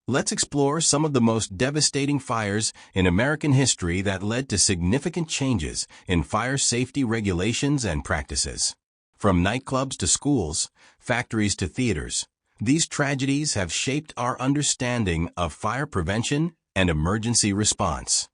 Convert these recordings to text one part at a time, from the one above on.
Let's explore some of the most devastating fires in American history that led to significant changes in fire safety regulations and practices. From nightclubs to schools, factories to theaters, these tragedies have shaped our understanding of fire prevention and emergency response.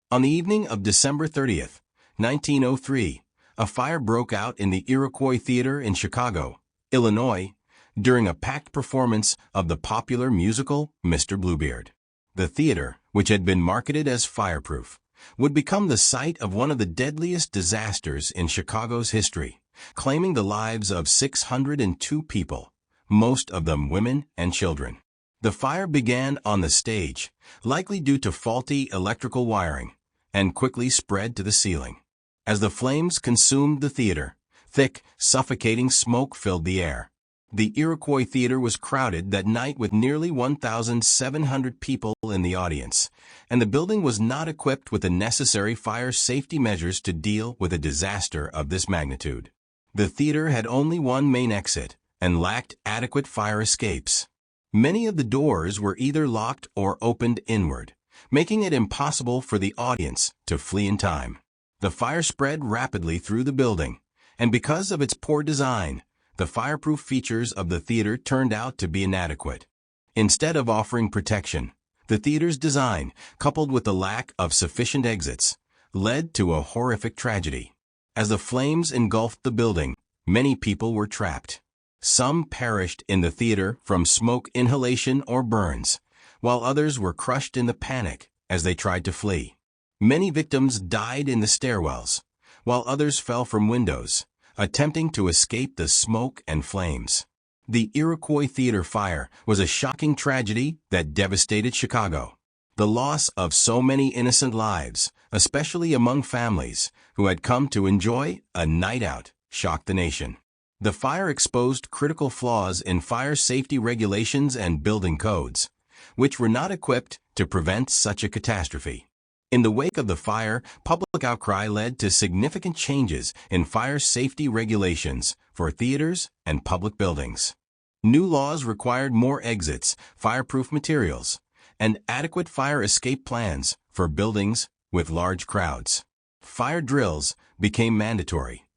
On the evening of December 30th, 1903, a fire broke out in the Iroquois Theater in Chicago, Illinois, during a packed performance of the popular musical Mr. Bluebeard. The theater, which had been marketed as fireproof, would become the site of one of the deadliest disasters in Chicago's history, claiming the lives of 602 people, most of them women and children. The fire began on the stage, likely due to faulty electrical wiring, and quickly spread to the ceiling. As the flames consumed the theater, thick, suffocating smoke filled the air. The Iroquois Theater was crowded that night with nearly 1,700 people in the audience, and the building was not equipped with the necessary fire safety measures to deal with a disaster of this magnitude. The theater had only one main exit and lacked adequate fire escapes. Many of the doors were either locked or opened inward, making it impossible for the audience to flee in time. The fire spread rapidly through the building, and because of its poor design, the fireproof features of the theater turned out to be inadequate. Instead of offering protection, the theater's design, coupled with the lack of sufficient exits, led to a horrific tragedy. As the flames engulfed the building, many people were trapped. Some perished in the theater from smoke inhalation or burns, while others were crushed in the panic as they tried to flee. Many victims died in the stairwells, while others fell from windows, attempting to escape the smoke and flames. The Iroquois Theater fire was a shocking tragedy that devastated Chicago. The loss of so many innocent lives, especially among families who had come to enjoy a night out, shocked the nation. The fire exposed critical flaws in fire safety regulations and building codes, which were not equipped to prevent such a catastrophe. In the wake of the fire, public outcry led to significant changes in fire safety regulations for theaters and public buildings. New laws required more exits, fireproof materials, and adequate fire escape plans for buildings with large crowds. Fire drills became mandatory,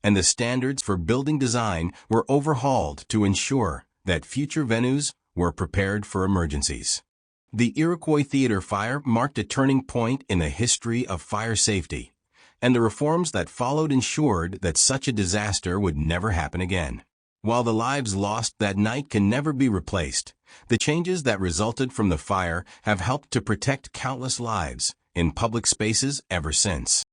and the standards for building design were overhauled to ensure that future venues were prepared for emergencies. The Iroquois Theater fire marked a turning point in the history of fire safety, and the reforms that followed ensured that such a disaster would never happen again. While the lives lost that night can never be replaced, the changes that resulted from the fire have helped to protect countless lives in public spaces ever since.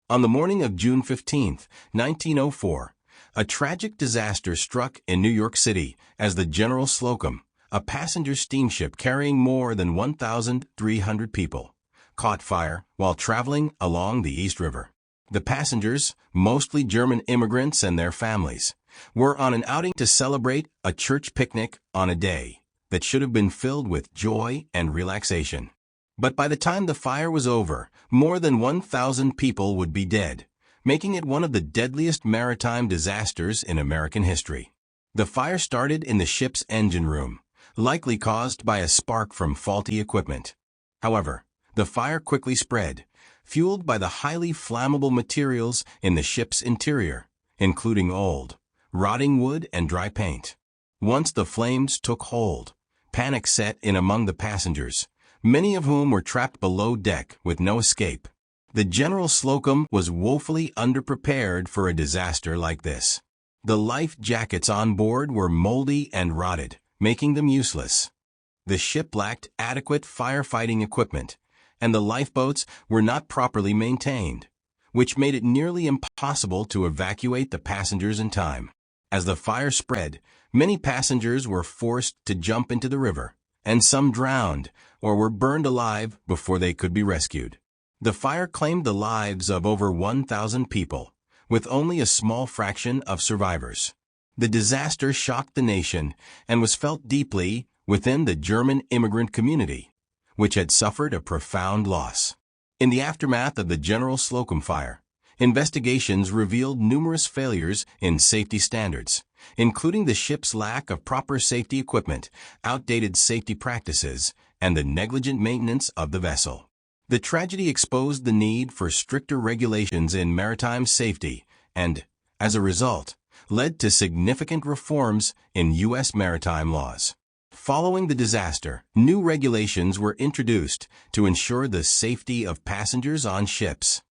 On the morning of June 15, 1904, a tragic disaster struck in New York City as the General Slocum, a passenger steamship carrying more than 1,300 people, caught fire while traveling along the East River. The passengers, mostly German immigrants and their families, were on an outing to celebrate a church picnic on a day that should have been filled with joy and relaxation. But by the time the fire was over, more than 1,000 people would be dead, making it one of the deadliest maritime disasters in American history. The fire started in the ship's engine room, likely caused by a spark from faulty equipment. However, the fire quickly spread, fueled by the highly flammable materials in the ship's interior, including old, rotting wood and dry paint. Once the flames took hold, panic set in among the passengers, many of whom were trapped below deck with no escape. The General Slocum was woefully underprepared for a disaster like this. The life jackets on board were moldy and rotted, making them useless. The ship lacked adequate firefighting equipment, and the lifeboats were not properly maintained, which made it nearly impossible to evacuate the passengers in time. As the fire spread, many passengers were forced to jump into the river, and some drowned or were burned alive before they could be rescued. The fire claimed the lives of over 1,000 people, with only a small fraction of survivors. The disaster shocked the nation and was felt deeply within the German immigrant community, which had suffered a profound loss. In the aftermath of the General Slocum fire, investigations revealed numerous failures in safety standards, including the ship's lack of proper safety equipment, outdated safety practices, and the negligent maintenance of the vessel. The tragedy exposed the need for stricter regulations in maritime safety and, as a result, led to significant reforms in U.S. maritime laws. Following the disaster, new regulations were introduced to ensure the safety of passengers on ships.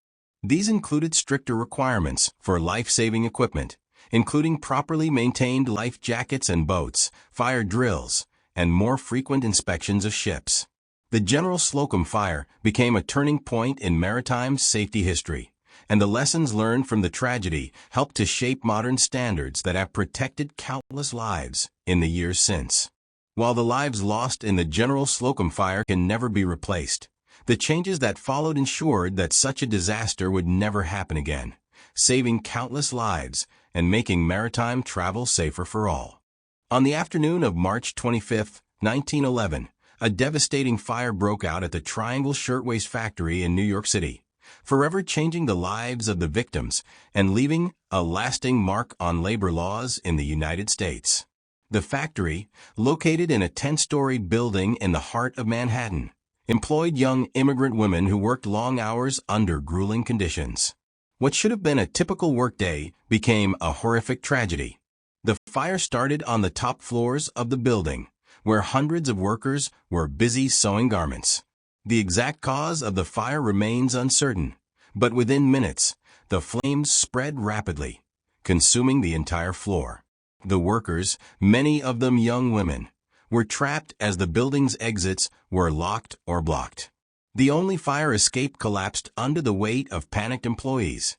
These included stricter requirements for life-saving equipment, including properly maintained life jackets and boats, fire drills, and more frequent inspections of ships. The General Slocum fire became a turning point in maritime safety history, and the lessons learned from the tragedy helped to shape modern standards that have protected countless lives in the years since. While the lives lost in the General Slocum fire can never be replaced, the changes that followed ensured that such a disaster would never happen again, saving countless lives and making maritime travel safer for all. On the afternoon of March 25, 1911, a devastating fire broke out at the Triangle Shirtwaist factory in New York City, forever changing the lives of the victims and leaving a lasting mark on labor laws in the United States. The factory, located in a 10-story building in the heart of Manhattan, employed young immigrant women who worked long hours under grueling conditions. What should have been a typical workday became a horrific tragedy. The fire started on the top floors of the building, where hundreds of workers were busy sewing garments. The exact cause of the fire remains uncertain, but within minutes, the flames spread rapidly, consuming the entire floor. The workers, many of them young women, were trapped as the building's exits were locked or blocked. The only fire escape collapsed under the weight of panicked employees,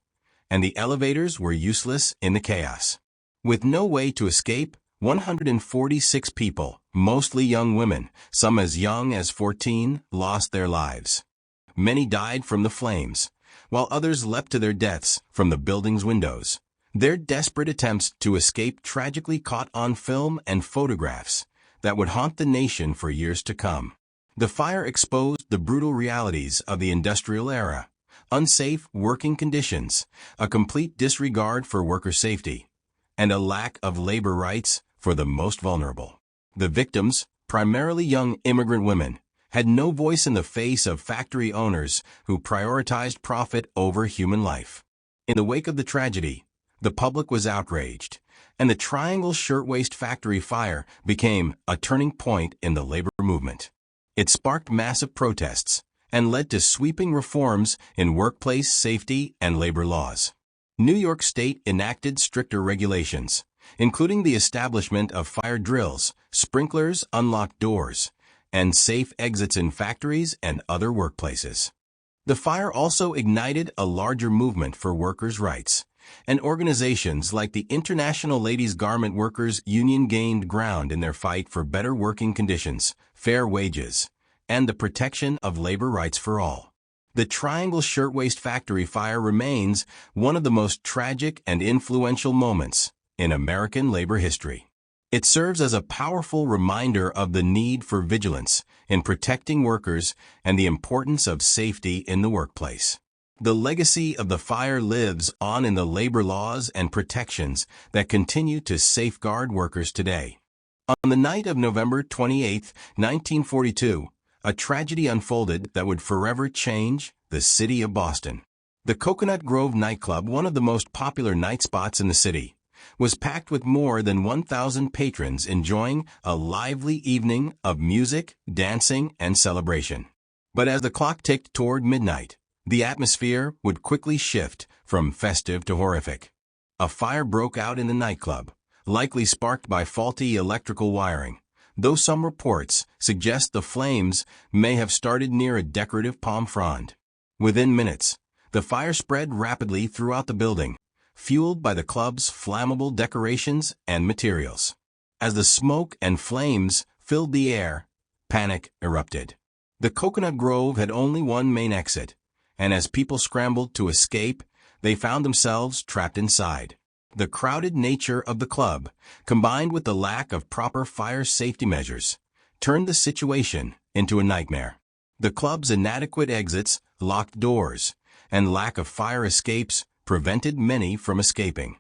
and the elevators were useless in the chaos. With no way to escape, 146 people, mostly young women, some as young as 14, lost their lives. Many died from the flames, while others leapt to their deaths from the building's windows. Their desperate attempts to escape tragically caught on film and photographs that would haunt the nation for years to come. The fire exposed the brutal realities of the industrial era: unsafe working conditions, a complete disregard for worker safety, and a lack of labor rights for the most vulnerable. The victims, primarily young immigrant women, had no voice in the face of factory owners who prioritized profit over human life. In the wake of the tragedy, the public was outraged, and the Triangle Shirtwaist factory fire became a turning point in the labor movement. It sparked massive protests and led to sweeping reforms in workplace safety and labor laws. New York State enacted stricter regulations, including the establishment of fire drills, sprinklers, unlocked doors, and safe exits in factories and other workplaces. The fire also ignited a larger movement for workers' rights, and organizations like the International Ladies Garment Workers Union gained ground in their fight for better working conditions, fair wages, and the protection of labor rights for all. The Triangle Shirtwaist factory fire remains one of the most tragic and influential moments in American labor history. It serves as a powerful reminder of the need for vigilance in protecting workers and the importance of safety in the workplace. The legacy of the fire lives on in the labor laws and protections that continue to safeguard workers today. On the night of November 28, 1942, a tragedy unfolded that would forever change the city of Boston. The Coconut Grove nightclub, one of the most popular night spots in the city, was packed with more than 1,000 patrons enjoying a lively evening of music, dancing, and celebration. But as the clock ticked toward midnight, the atmosphere would quickly shift from festive to horrific. A fire broke out in the nightclub, likely sparked by faulty electrical wiring, though some reports suggest the flames may have started near a decorative palm frond. Within minutes, the fire spread rapidly throughout the building, fueled by the club's flammable decorations and materials. As the smoke and flames filled the air, panic erupted. The Coconut Grove had only one main exit, and as people scrambled to escape, they found themselves trapped inside. The crowded nature of the club, combined with the lack of proper fire safety measures, turned the situation into a nightmare. The club's inadequate exits, locked doors, and lack of fire escapes prevented many from escaping.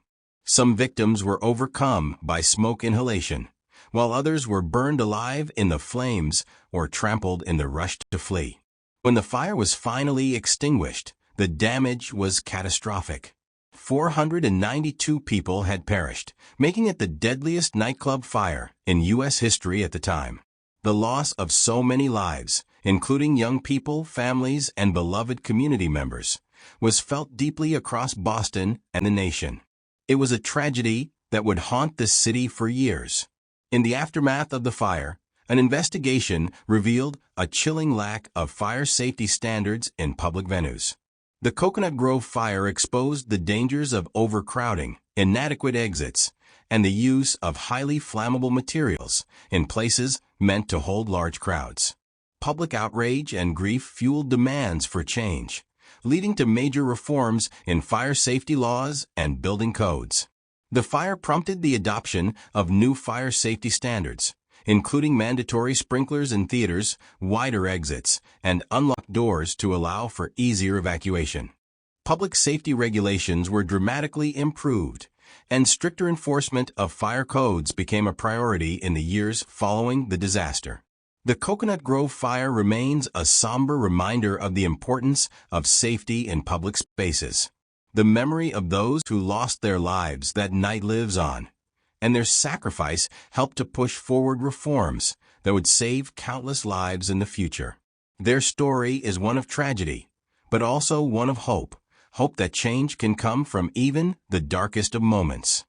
Some victims were overcome by smoke inhalation, while others were burned alive in the flames or trampled in the rush to flee. When the fire was finally extinguished, the damage was catastrophic. 492 people had perished, making it the deadliest nightclub fire in U.S. history at the time. The loss of so many lives, including young people, families, and beloved community members, was felt deeply across Boston and the nation. It was a tragedy that would haunt the city for years. In the aftermath of the fire, an investigation revealed a chilling lack of fire safety standards in public venues. The Coconut Grove fire exposed the dangers of overcrowding, inadequate exits, and the use of highly flammable materials in places meant to hold large crowds. Public outrage and grief fueled demands for change, leading to major reforms in fire safety laws and building codes. The fire prompted the adoption of new fire safety standards, including mandatory sprinklers in theaters, wider exits, and unlocked doors to allow for easier evacuation. Public safety regulations were dramatically improved, and stricter enforcement of fire codes became a priority in the years following the disaster. The Coconut Grove fire remains a somber reminder of the importance of safety in public spaces. The memory of those who lost their lives that night lives on, and their sacrifice helped to push forward reforms that would save countless lives in the future. Their story is one of tragedy, but also one of hope that change can come from even the darkest of moments.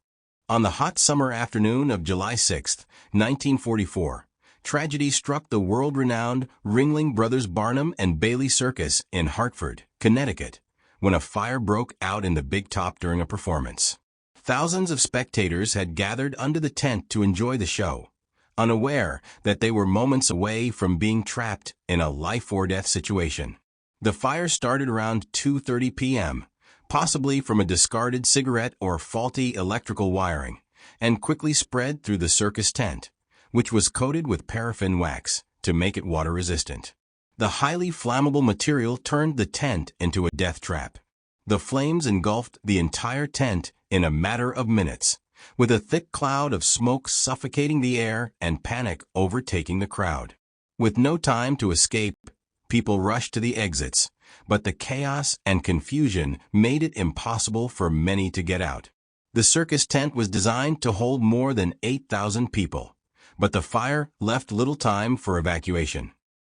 On the hot summer afternoon of July 6, 1944, tragedy struck the world-renowned Ringling Brothers Barnum and Bailey Circus in Hartford, Connecticut, when a fire broke out in the Big Top during a performance. Thousands of spectators had gathered under the tent to enjoy the show, unaware that they were moments away from being trapped in a life-or-death situation. The fire started around 2:30 p.m., possibly from a discarded cigarette or faulty electrical wiring, and quickly spread through the circus tent, which was coated with paraffin wax to make it water-resistant. The highly flammable material turned the tent into a death trap. The flames engulfed the entire tent in a matter of minutes, with a thick cloud of smoke suffocating the air and panic overtaking the crowd. With no time to escape, people rushed to the exits, but the chaos and confusion made it impossible for many to get out. The circus tent was designed to hold more than 8,000 people, but the fire left little time for evacuation.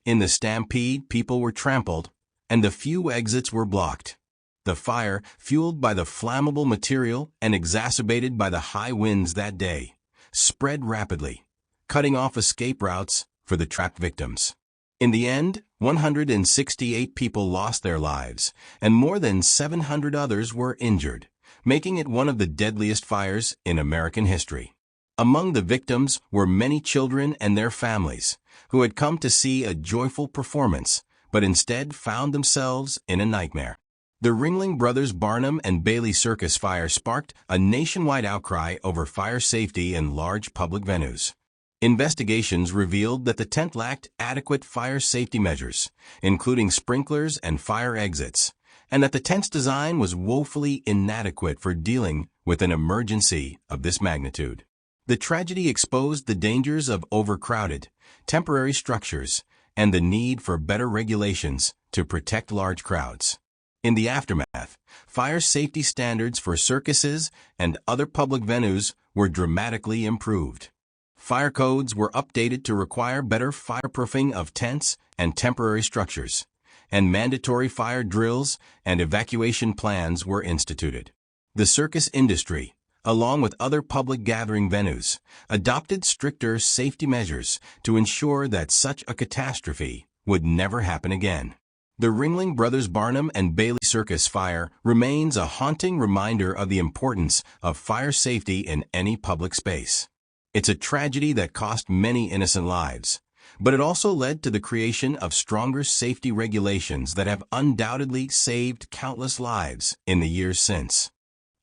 In the stampede, people were trampled, and the few exits were blocked. The fire, fueled by the flammable material and exacerbated by the high winds that day, spread rapidly, cutting off escape routes for the trapped victims. In the end, 168 people lost their lives, and more than 700 others were injured, making it one of the deadliest fires in American history. Among the victims were many children and their families, who had come to see a joyful performance, but instead found themselves in a nightmare. The Ringling Brothers Barnum and Bailey Circus fire sparked a nationwide outcry over fire safety in large public venues. Investigations revealed that the tent lacked adequate fire safety measures, including sprinklers and fire exits, and that the tent's design was woefully inadequate for dealing with an emergency of this magnitude. The tragedy exposed the dangers of overcrowded, temporary structures, and the need for better regulations to protect large crowds. In the aftermath, fire safety standards for circuses and other public venues were dramatically improved. Fire codes were updated to require better fireproofing of tents and temporary structures, and mandatory fire drills and evacuation plans were instituted. The circus industry, along with other public gathering venues, adopted stricter safety measures to ensure that such a catastrophe would never happen again. The Ringling Brothers Barnum and Bailey Circus fire remains a haunting reminder of the importance of fire safety in any public space. It's a tragedy that cost many innocent lives, but it also led to the creation of stronger safety regulations that have undoubtedly saved countless lives in the years since.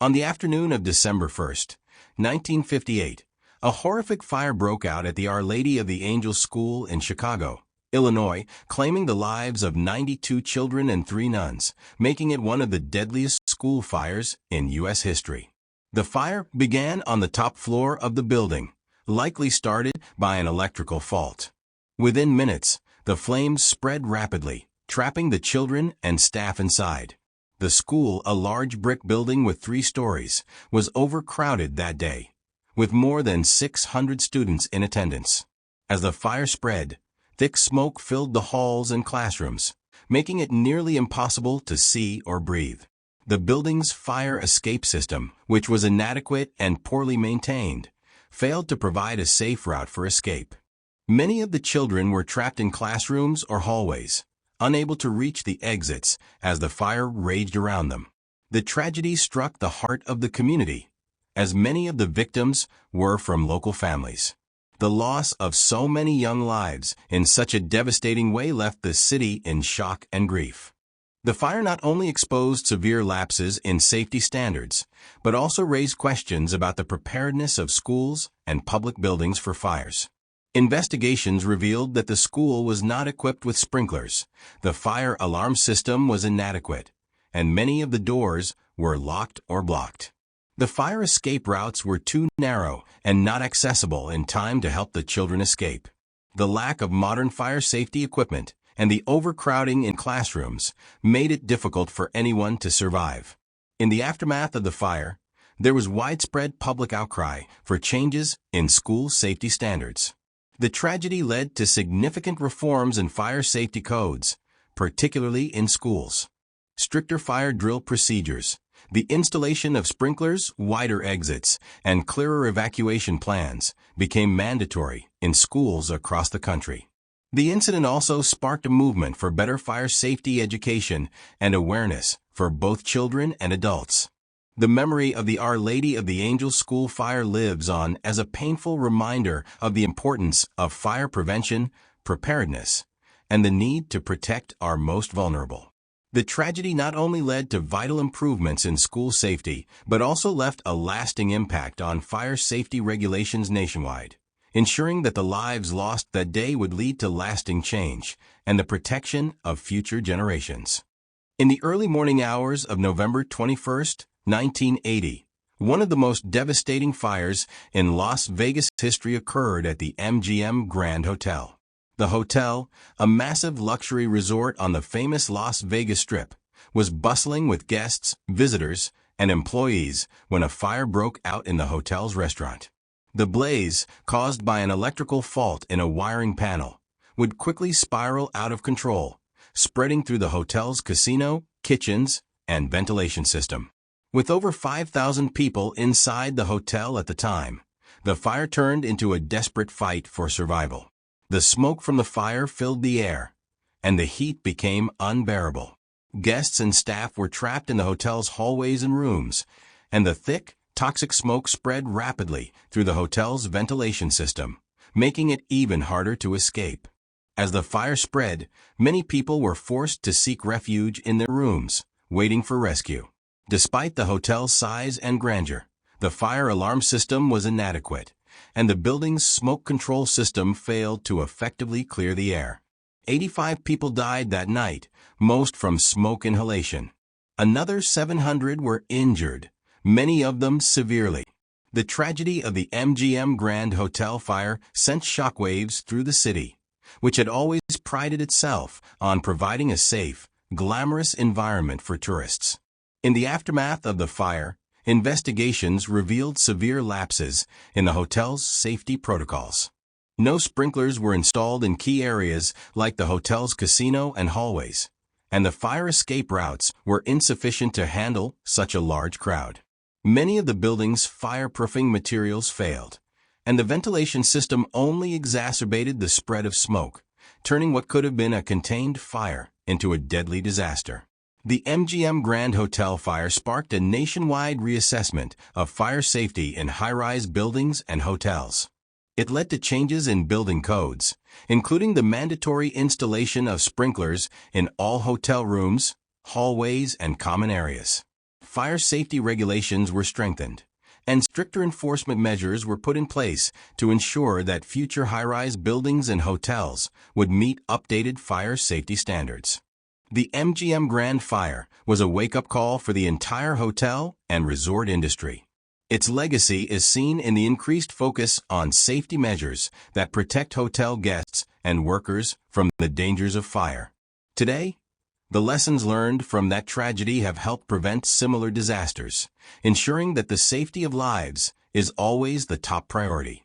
On the afternoon of December 1st, 1958, a horrific fire broke out at the Our Lady of the Angels School in Chicago, Illinois, claiming the lives of 92 children and 3 nuns, making it one of the deadliest school fires in U.S. history. The fire began on the top floor of the building, likely started by an electrical fault. Within minutes, the flames spread rapidly, trapping the children and staff inside. The school, a large brick building with 3 stories, was overcrowded that day, with more than 600 students in attendance. As the fire spread, thick smoke filled the halls and classrooms, making it nearly impossible to see or breathe. The building's fire escape system, which was inadequate and poorly maintained, failed to provide a safe route for escape. Many of the children were trapped in classrooms or hallways, unable to reach the exits as the fire raged around them. The tragedy struck the heart of the community, as many of the victims were from local families. The loss of so many young lives in such a devastating way left the city in shock and grief. The fire not only exposed severe lapses in safety standards, but also raised questions about the preparedness of schools and public buildings for fires. Investigations revealed that the school was not equipped with sprinklers, the fire alarm system was inadequate, and many of the doors were locked or blocked. The fire escape routes were too narrow and not accessible in time to help the children escape. The lack of modern fire safety equipment and the overcrowding in classrooms made it difficult for anyone to survive. In the aftermath of the fire, there was widespread public outcry for changes in school safety standards. The tragedy led to significant reforms in fire safety codes, particularly in schools. Stricter fire drill procedures, the installation of sprinklers, wider exits, and clearer evacuation plans became mandatory in schools across the country. The incident also sparked a movement for better fire safety education and awareness for both children and adults. The memory of the Our Lady of the Angels School fire lives on as a painful reminder of the importance of fire prevention, preparedness, and the need to protect our most vulnerable. The tragedy not only led to vital improvements in school safety, but also left a lasting impact on fire safety regulations nationwide, ensuring that the lives lost that day would lead to lasting change and the protection of future generations. In the early morning hours of November 21, 1980, one of the most devastating fires in Las Vegas history occurred at the MGM Grand Hotel. The hotel, a massive luxury resort on the famous Las Vegas Strip, was bustling with guests, visitors, and employees when a fire broke out in the hotel's restaurant. The blaze, caused by an electrical fault in a wiring panel, would quickly spiral out of control, spreading through the hotel's casino, kitchens, and ventilation system. With over 5,000 people inside the hotel at the time, the fire turned into a desperate fight for survival. The smoke from the fire filled the air, and the heat became unbearable. Guests and staff were trapped in the hotel's hallways and rooms, and the thick, toxic smoke spread rapidly through the hotel's ventilation system, making it even harder to escape. As the fire spread, many people were forced to seek refuge in their rooms, waiting for rescue. Despite the hotel's size and grandeur, the fire alarm system was inadequate, and the building's smoke control system failed to effectively clear the air. 85 people died that night, most from smoke inhalation. Another 700 were injured, many of them severely. The tragedy of the MGM Grand Hotel fire sent shockwaves through the city, which had always prided itself on providing a safe, glamorous environment for tourists. In the aftermath of the fire, investigations revealed severe lapses in the hotel's safety protocols. No sprinklers were installed in key areas like the hotel's casino and hallways, and the fire escape routes were insufficient to handle such a large crowd. Many of the building's fireproofing materials failed, and the ventilation system only exacerbated the spread of smoke, turning what could have been a contained fire into a deadly disaster. The MGM Grand Hotel fire sparked a nationwide reassessment of fire safety in high-rise buildings and hotels. It led to changes in building codes, including the mandatory installation of sprinklers in all hotel rooms, hallways, and common areas. Fire safety regulations were strengthened, and stricter enforcement measures were put in place to ensure that future high-rise buildings and hotels would meet updated fire safety standards. The MGM Grand Fire was a wake-up call for the entire hotel and resort industry. Its legacy is seen in the increased focus on safety measures that protect hotel guests and workers from the dangers of fire. Today, the lessons learned from that tragedy have helped prevent similar disasters, ensuring that the safety of lives is always the top priority.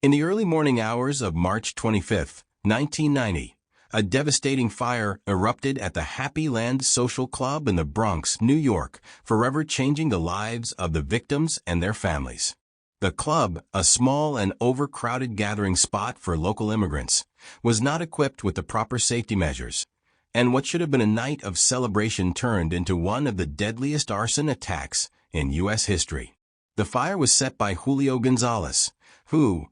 In the early morning hours of March 25, 1990, a devastating fire erupted at the Happy Land Social Club in the Bronx, New York, forever changing the lives of the victims and their families. The club, a small and overcrowded gathering spot for local immigrants, was not equipped with the proper safety measures, and what should have been a night of celebration turned into one of the deadliest arson attacks in U.S. history. The fire was set by Julio Gonzalez, who,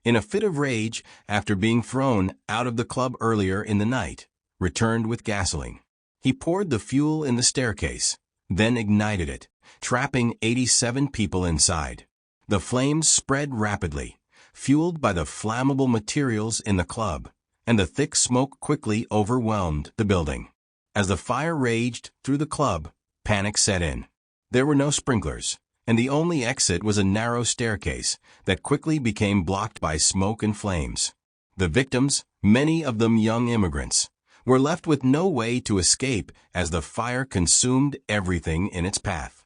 in a fit of rage after being thrown out of the club earlier in the night, returned with gasoline. He poured the fuel in the staircase, then ignited it, trapping 87 people inside. The flames spread rapidly, fueled by the flammable materials in the club, and the thick smoke quickly overwhelmed the building. As the fire raged through the club, panic set in. There were no sprinklers, and the only exit was a narrow staircase that quickly became blocked by smoke and flames. The victims, many of them young immigrants, were left with no way to escape as the fire consumed everything in its path.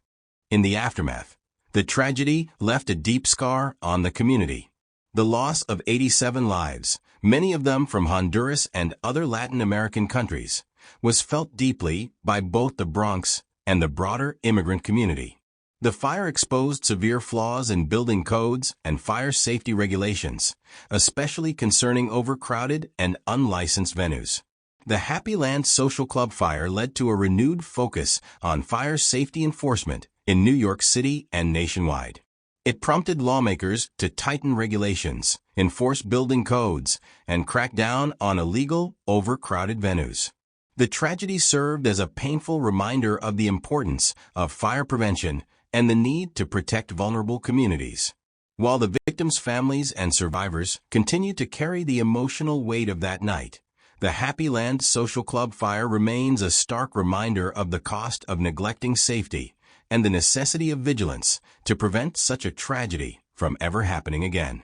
In the aftermath, the tragedy left a deep scar on the community. The loss of 87 lives, many of them from Honduras and other Latin American countries, was felt deeply by both the Bronx and the broader immigrant community. The fire exposed severe flaws in building codes and fire safety regulations, especially concerning overcrowded and unlicensed venues. The Happy Land Social Club fire led to a renewed focus on fire safety enforcement in New York City and nationwide. It prompted lawmakers to tighten regulations, enforce building codes, and crack down on illegal, overcrowded venues. The tragedy served as a painful reminder of the importance of fire prevention and the need to protect vulnerable communities. While the victims' families and survivors continue to carry the emotional weight of that night, the Happy Land Social Club fire remains a stark reminder of the cost of neglecting safety and the necessity of vigilance to prevent such a tragedy from ever happening again.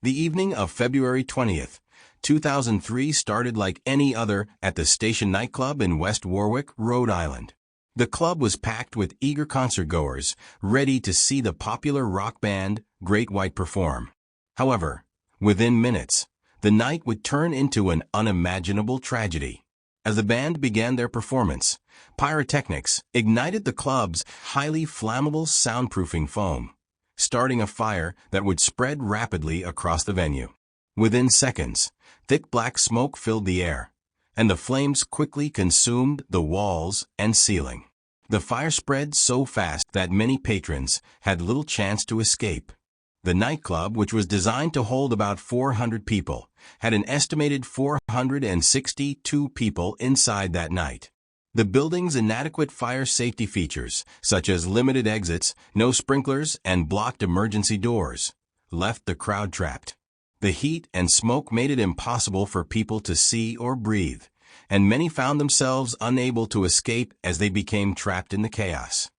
The evening of February 20th, 2003 started like any other at the Station nightclub in West Warwick, Rhode Island. The club was packed with eager concertgoers, ready to see the popular rock band Great White perform. However, within minutes, the night would turn into an unimaginable tragedy. As the band began their performance, pyrotechnics ignited the club's highly flammable soundproofing foam, starting a fire that would spread rapidly across the venue. Within seconds, thick black smoke filled the air, and the flames quickly consumed the walls and ceiling. The fire spread so fast that many patrons had little chance to escape. The nightclub, which was designed to hold about 400 people, had an estimated 462 people inside that night. The building's inadequate fire safety features, such as limited exits, no sprinklers, and blocked emergency doors, left the crowd trapped. The heat and smoke made it impossible for people to see or breathe, and many found themselves unable to escape as they became trapped in the chaos.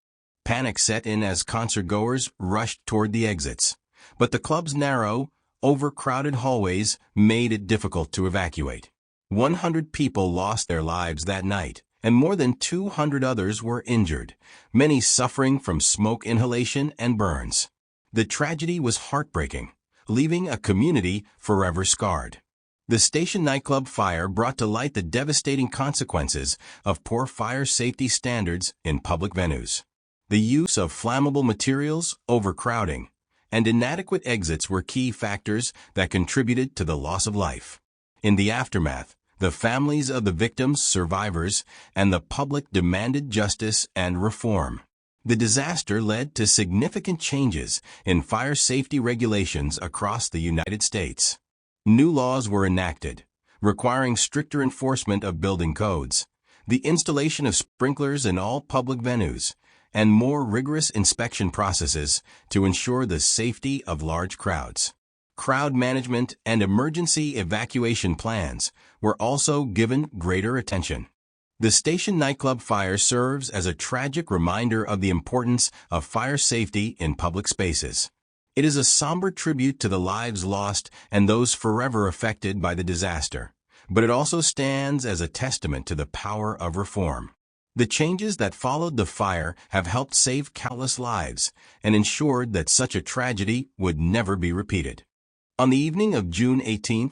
Panic set in as concertgoers rushed toward the exits, but the club's narrow, overcrowded hallways made it difficult to evacuate. 100 people lost their lives that night, and more than 200 others were injured, many suffering from smoke inhalation and burns. The tragedy was heartbreaking, leaving a community forever scarred. The Station nightclub fire brought to light the devastating consequences of poor fire safety standards in public venues. The use of flammable materials, overcrowding, and inadequate exits were key factors that contributed to the loss of life. In the aftermath, the families of the victims, survivors, and the public demanded justice and reform. The disaster led to significant changes in fire safety regulations across the United States. New laws were enacted, requiring stricter enforcement of building codes, the installation of sprinklers in all public venues, and more rigorous inspection processes to ensure the safety of large crowds. Crowd management and emergency evacuation plans were also given greater attention. The station nightclub fire serves as a tragic reminder of the importance of fire safety in public spaces. It is a somber tribute to the lives lost and those forever affected by the disaster, but it also stands as a testament to the power of reform. The changes that followed the fire have helped save countless lives and ensured that such a tragedy would never be repeated. On the evening of June 18,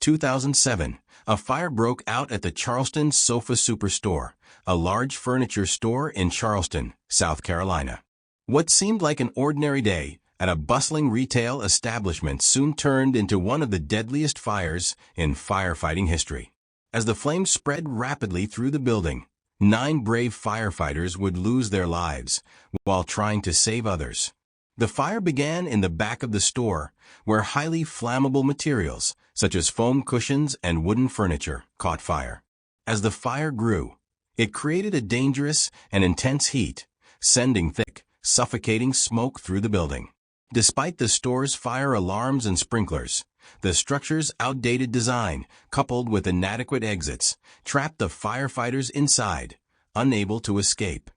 2007, a fire broke out at the Charleston Sofa Superstore, a large furniture store in Charleston, South Carolina. What seemed like an ordinary day at a bustling retail establishment soon turned into one of the deadliest fires in firefighting history. As the flames spread rapidly through the building, 9 brave firefighters would lose their lives while trying to save others. The fire began in the back of the store, where highly flammable materials, such as foam cushions and wooden furniture, caught fire. As the fire grew, it created a dangerous and intense heat, sending thick, suffocating smoke through the building. Despite the store's fire alarms and sprinklers, the structure's outdated design, coupled with inadequate exits, trapped the firefighters inside, unable to escape.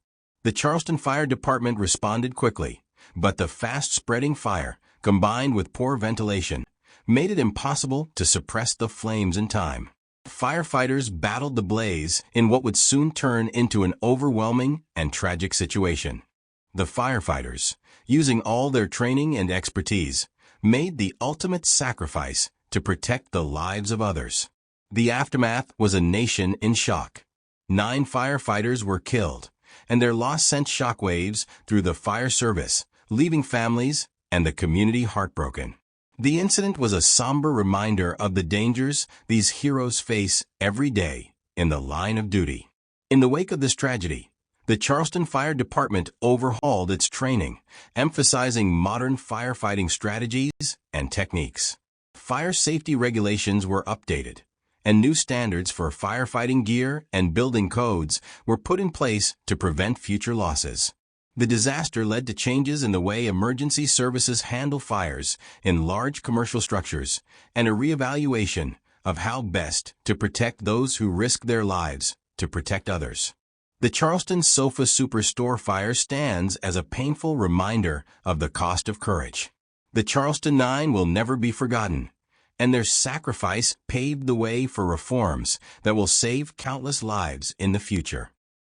The Charleston Fire Department responded quickly, but the fast-spreading fire, combined with poor ventilation, made it impossible to suppress the flames in time. Firefighters battled the blaze in what would soon turn into an overwhelming and tragic situation. The firefighters, using all their training and expertise, made the ultimate sacrifice to protect the lives of others. The aftermath was a nation in shock. 9 firefighters were killed, and their loss sent shockwaves through the fire service, leaving families and the community heartbroken. The incident was a somber reminder of the dangers these heroes face every day in the line of duty. In the wake of this tragedy, the Charleston Fire Department overhauled its training, emphasizing modern firefighting strategies and techniques. Fire safety regulations were updated, and new standards for firefighting gear and building codes were put in place to prevent future losses. The disaster led to changes in the way emergency services handle fires in large commercial structures and a reevaluation of how best to protect those who risk their lives to protect others. The Charleston Sofa Superstore fire stands as a painful reminder of the cost of courage. The Charleston 9 will never be forgotten, and their sacrifice paved the way for reforms that will save countless lives in the future.